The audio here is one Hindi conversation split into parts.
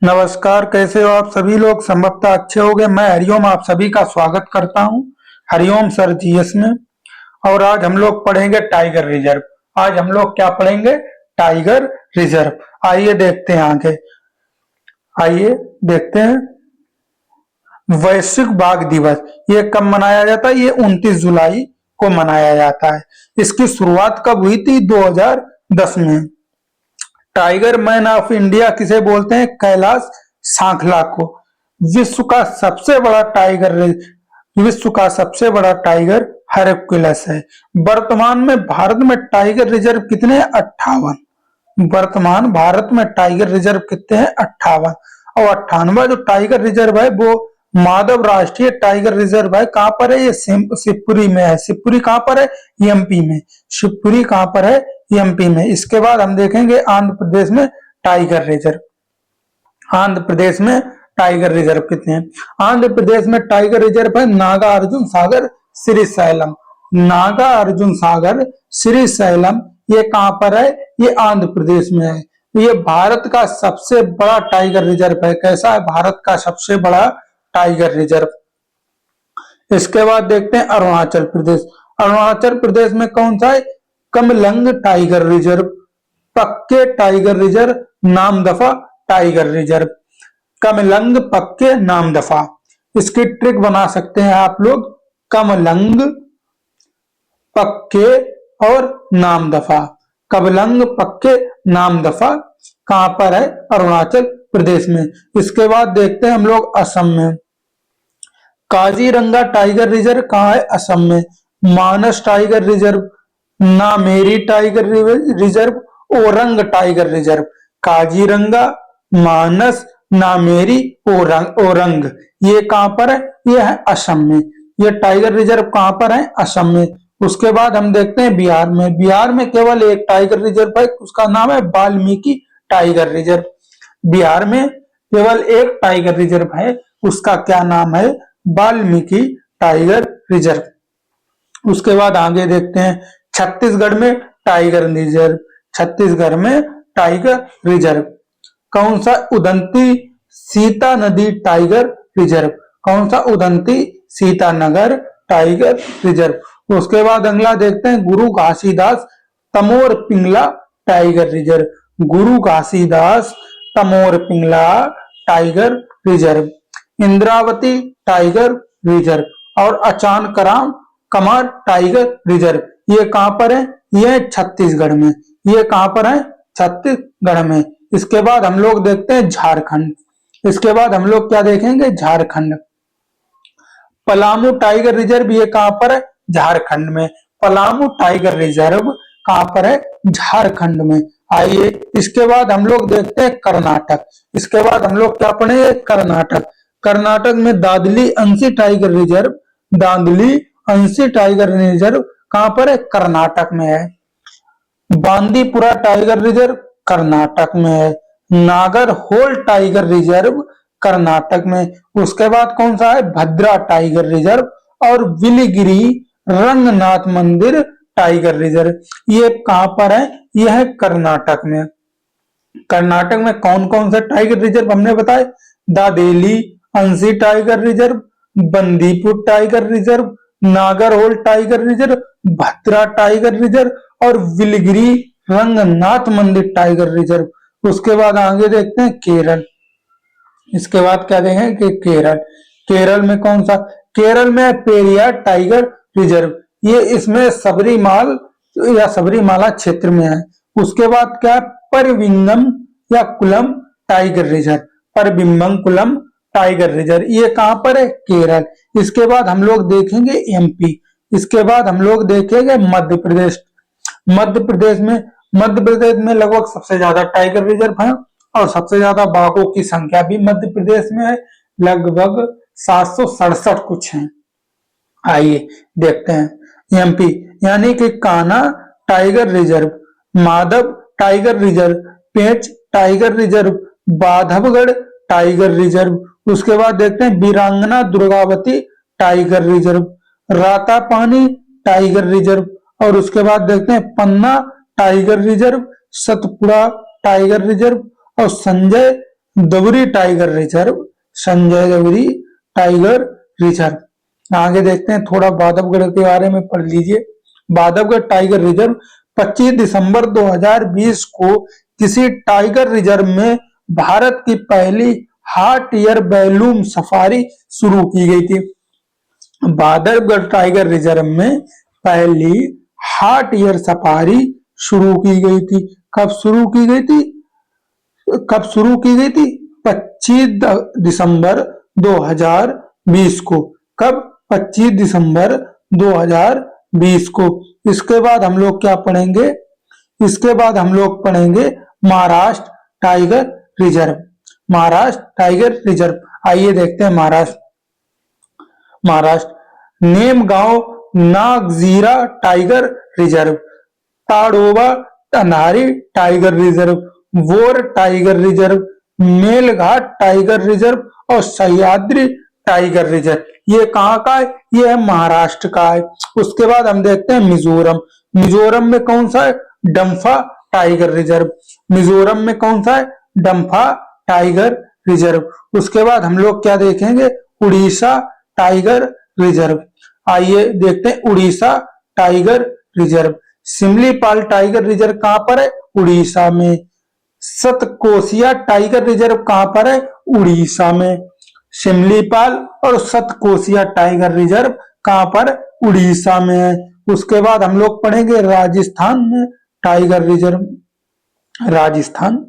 नमस्कार, कैसे हो आप सभी लोग? संभवतः अच्छे होंगे। मैं हरिओम आप सभी का स्वागत करता हूं हरिओम सर जीएस में। और आज हम लोग पढ़ेंगे टाइगर रिजर्व। आज हम लोग क्या पढ़ेंगे? Tiger reserve. आइए देखते हैं आगे। आइए देखते हैं। वैश्विक बाघ दिवस ये कब मनाया जाता है? ये 29 जुलाई को मनाया जाता है। इसकी शुरुआत कब हुई थी? 2010 में। टाइगर मैन ऑफ इंडिया किसे बोलते हैं? कैलाश सांखला को। विश्व का सबसे बड़ा टाइगर विश्व का सबसे बड़ा टाइगर हरक्यूलिस है। वर्तमान में भारत में टाइगर रिजर्व कितने हैं? 58। वर्तमान भारत में टाइगर रिजर्व कितने हैं? 58। और 98वां जो टाइगर रिजर्व है वो माधव राष्ट्रीय टाइगर रिजर्व है। कहां पर है? ये शिवपुरी में है। शिवपुरी कहां पर है? एमपी में। शिवपुरी कहां पर है? एमपी में। इसके बाद हम देखेंगे आंध्र प्रदेश में टाइगर रिजर्व। आंध्र प्रदेश में टाइगर रिजर्व कितने हैं? आंध्र प्रदेश में टाइगर रिजर्व है नागा अर्जुन सागर श्रीशैलम। नागा अर्जुन सागर श्रीशैलम ये कहां पर है? ये आंध्र प्रदेश में है। ये भारत का सबसे बड़ा टाइगर रिजर्व है। कैसा है? भारत का सबसे बड़ा टाइगर रिजर्व। इसके बाद देखते हैं अरुणाचल प्रदेश। अरुणाचल प्रदेश में कौन सा है? Kamlang tiger reserve, Pakke tiger reserve, Namdapha tiger reserve. Kamlang, Pakke, Namdapha. इसकी ट्रिक बना सकते हैं आप लोग। कमलंग, पक्के और नामदफा। कमलंग, पक्के, नामदफा कहां पर है? अरुणाचल प्रदेश में। इसके बाद देखते हैं हम लोग असम में। काजीरंगा टाइगर रिजर्व कहां है? असम में। Manas tiger reserve, Nameri tiger reserve, Orang tiger reserve. Kaziranga, Manas, Nameri, Orang ये कहां पर है? ये है असम में। ये टाइगर रिजर्व कहां पर है? असम में। उसके बाद हम देखते हैं बिहार में। बिहार में केवल एक टाइगर रिजर्व है, उसका नाम है वाल्मीकि टाइगर रिजर्व। बिहार में केवल एक टाइगर रिजर्व है, उसका क्या नाम है? Valmiki tiger reserve. उसके बाद आगे देखते हैं छत्तीसगढ़ में टाइगर रिजर्व। छत्तीसगढ़ में टाइगर रिजर्व कौन सा? उदंती सीता नदी टाइगर रिजर्व। कौन सा? Udanti Sita Nagar tiger reserve. उसके बाद अगला देखते हैं Guru Ghasidas Tamor Pingla tiger reserve. Guru Ghasidas Tamor Pingla tiger reserve. Indravati tiger reserve और अचानकराम कमार टाइगर रिजर्व ये कहां पर है? ये छत्तीसगढ़ में। ये कहां पर है? छत्तीसगढ़ में। इसके बाद हम लोग देखते हैं झारखंड। इसके बाद हम लोग क्या देखेंगे? झारखंड। पलामू टाइगर रिजर्व ये कहां पर है? झारखंड में। पलामू टाइगर रिजर्व कहां पर है? झारखंड में। आइए इसके बाद हम लोग देखते हैं कर्नाटक। इसके बाद हम लोग क्या पढ़ेंगे? कर्नाटक। कर्नाटक में दादली अंशी टाइगर रिजर्व। दादली अंशी टाइगर रिजर्व कहां पर है? कर्नाटक में है। बांदीपुरा टाइगर रिजर्व कर्नाटक में है। नागर होल टाइगर रिजर्व कर्नाटक में। उसके बाद कौन सा है? भद्रा टाइगर रिजर्व और विलिगिरी रंगनाथ मंदिर टाइगर रिजर्व ये कहां पर है? यह है कर्नाटक में। कर्नाटक में कौन कौन से टाइगर रिजर्व हमने बताए? Dandeli Anshi tiger reserve, Bandipur tiger reserve, Nagarhole tiger reserve, Bhadra tiger reserve और विलगिरी रंगनाथ मंदिर टाइगर रिजर्व। उसके बाद आगे देखते हैं केरल। इसके बाद क्या देखें कि केरल। केरल में कौन सा? केरल में पेरियार टाइगर रिजर्व ये इसमें सबरीमाल या सबरीमाला क्षेत्र में है। उसके बाद क्या? Parambikulam tiger reserve. Parambikulam tiger reserve ये कहां पर है? केरल। इसके बाद हम लोग देखेंगे एमपी। इसके बाद हम लोग देखेंगे मध्य प्रदेश। मध्य प्रदेश में लगभग सबसे ज्यादा टाइगर रिजर्व है और सबसे ज्यादा बाघों की संख्या भी मध्य प्रदेश में है। लगभग 767 कुछ है। आइए देखते हैं एमपी यानी कि Kanha tiger reserve, Madhav tiger reserve, Pench tiger reserve, Bandhavgarh tiger reserve. उसके बाद देखते हैं Veerangana Durgavati tiger reserve, Ratapani tiger reserve और उसके बाद देखते हैं Panna tiger reserve, Satpura tiger reserve और Sanjay Dubri tiger reserve, Sanjay Dubri tiger reserve. आगे देखते हैं, थोड़ा बांधवगढ़ के बारे में पढ़ लीजिए। बांधवगढ़ टाइगर रिजर्व 25 दिसंबर 2020 को किसी टाइगर रिजर्व में भारत की पहली हॉट एयर बैलून सफारी शुरू की गई थी। बांधवगढ़ टाइगर रिजर्व में पहली हॉट एयर सफारी शुरू की गई थी। कब शुरू की गई थी? कब शुरू की गई थी? 25 दिसंबर 2020 को। कब? 25 दिसंबर 2020 को। इसके बाद हम लोग क्या पढ़ेंगे? इसके बाद हम लोग पढ़ेंगे Maharashtra tiger reserve. Maharashtra tiger reserve, आइए देखते हैं Maharashtra. Maharashtra नेमगांव Nagzira tiger reserve, Tadoba Andhari tiger reserve, वोर tiger reserve, Melghat tiger reserve और सह्याद्री टाइगर रिजर्व। ये कहाँ का है? ये है महाराष्ट्र का है। उसके बाद हम देखते हैं मिजोरम। मिजोरम में कौन सा है? Dampa tiger reserve. मिजोरम में कौन सा है? Dampa tiger reserve. उसके बाद हम लोग क्या देखेंगे? Odisha tiger reserve. आइए देखते हैं Odisha tiger reserve. Similipal tiger reserve कहां पर है? उड़ीसा में। सतकोसिया टाइगर रिजर्व कहां पर है? उड़ीसा में। सिमलीपाल और सतकोसिया टाइगर रिजर्व कहां पर? उड़ीसा में है। उसके बाद हम लोग पढ़ेंगे राजस्थान में टाइगर रिजर्व। राजस्थान,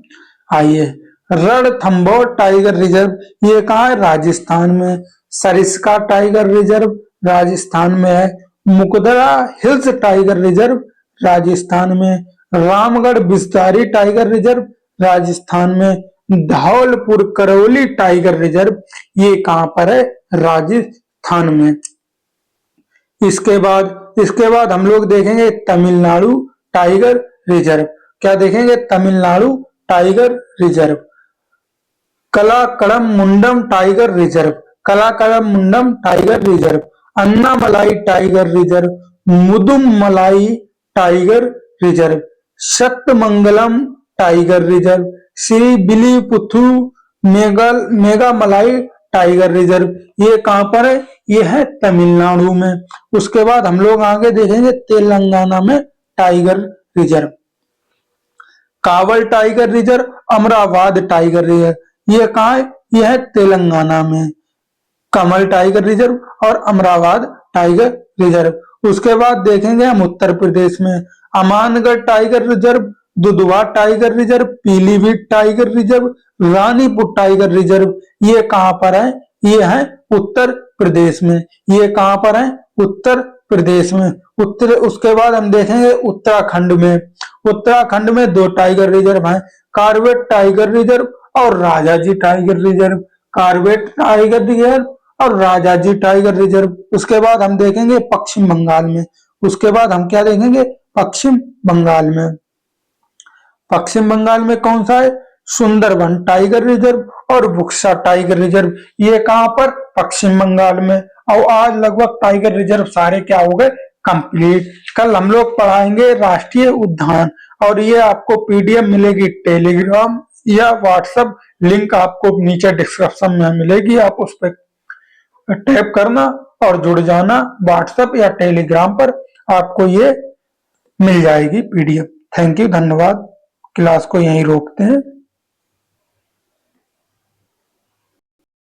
आइए रणथंभौर टाइगर रिजर्व, ये कहाँ है? राजस्थान में। सरिस्का टाइगर रिजर्व राजस्थान में है। मुकदरा हिल्स टाइगर रिजर्व राजस्थान में। रामगढ़ बिस्तारी टाइगर रिजर्व राजस्थान में। धौलपुर करौली टाइगर रिजर्व, ये कहां पर है? राजस्थान में। इसके बाद हम लोग देखेंगे तमिलनाडु टाइगर रिजर्व। क्या देखेंगे? Tamil Nadu tiger reserve. कलाकड़म mundum tiger reserve, कलाकड़म mundum tiger reserve. Annamalai tiger reserve, Mudumalai tiger reserve. सत्तमंगलम tiger reserve, Shri विल्लीपुथु Meghamalai tiger reserve, ये कहां पर है? ये है तमिलनाडु में। उसके बाद हम लोग आगे देखेंगे तेलंगाना में tiger reserve. Kawal tiger reserve, Amravati tiger reserve, ये कहां है? ये है तेलंगाना में। कमल टाइगर रिजर्व और अमरावती टाइगर रिजर्व। उसके बाद देखेंगे हम उत्तर प्रदेश में Amangarh tiger reserve, Dudhwa tiger reserve, Pilibhit tiger reserve, Ranipur tiger reserve, ये कहां पर है? ये है उत्तर प्रदेश में। ये कहां पर है? उत्तर प्रदेश में। उसके बाद हम देखेंगे उत्तराखंड में। उत्तराखंड में दो टाइगर रिजर्व हैं, कार्बेट टाइगर रिजर्व और Rajaji tiger reserve. Corbett tiger reserve और राजाजी टाइगर रिजर्व। उसके बाद हम देखेंगे पश्चिम बंगाल में। उसके बाद हम क्या देखेंगे? पश्चिम बंगाल में। पश्चिम बंगाल में कौन सा है? सुंदरबन टाइगर रिजर्व और बुक्सा टाइगर रिजर्व, ये कहां पर? पश्चिम बंगाल में। और आज लगभग टाइगर रिजर्व सारे क्या हो गए? कंप्लीट। कल हम लोग पढ़ाएंगे राष्ट्रीय उद्यान और ये आपको पीडीएफ मिलेगी टेलीग्राम या व्हाट्सएप, लिंक आपको नीचे डिस्क्रिप्शन में मिलेगी। आप उस पर टैप करना और जुड़ जाना। व्हाट्सएप या टेलीग्राम पर आपको ये मिल जाएगी पीडीएफ। थैंक यू, धन्यवाद। क्लास को यहीं रोकते हैं।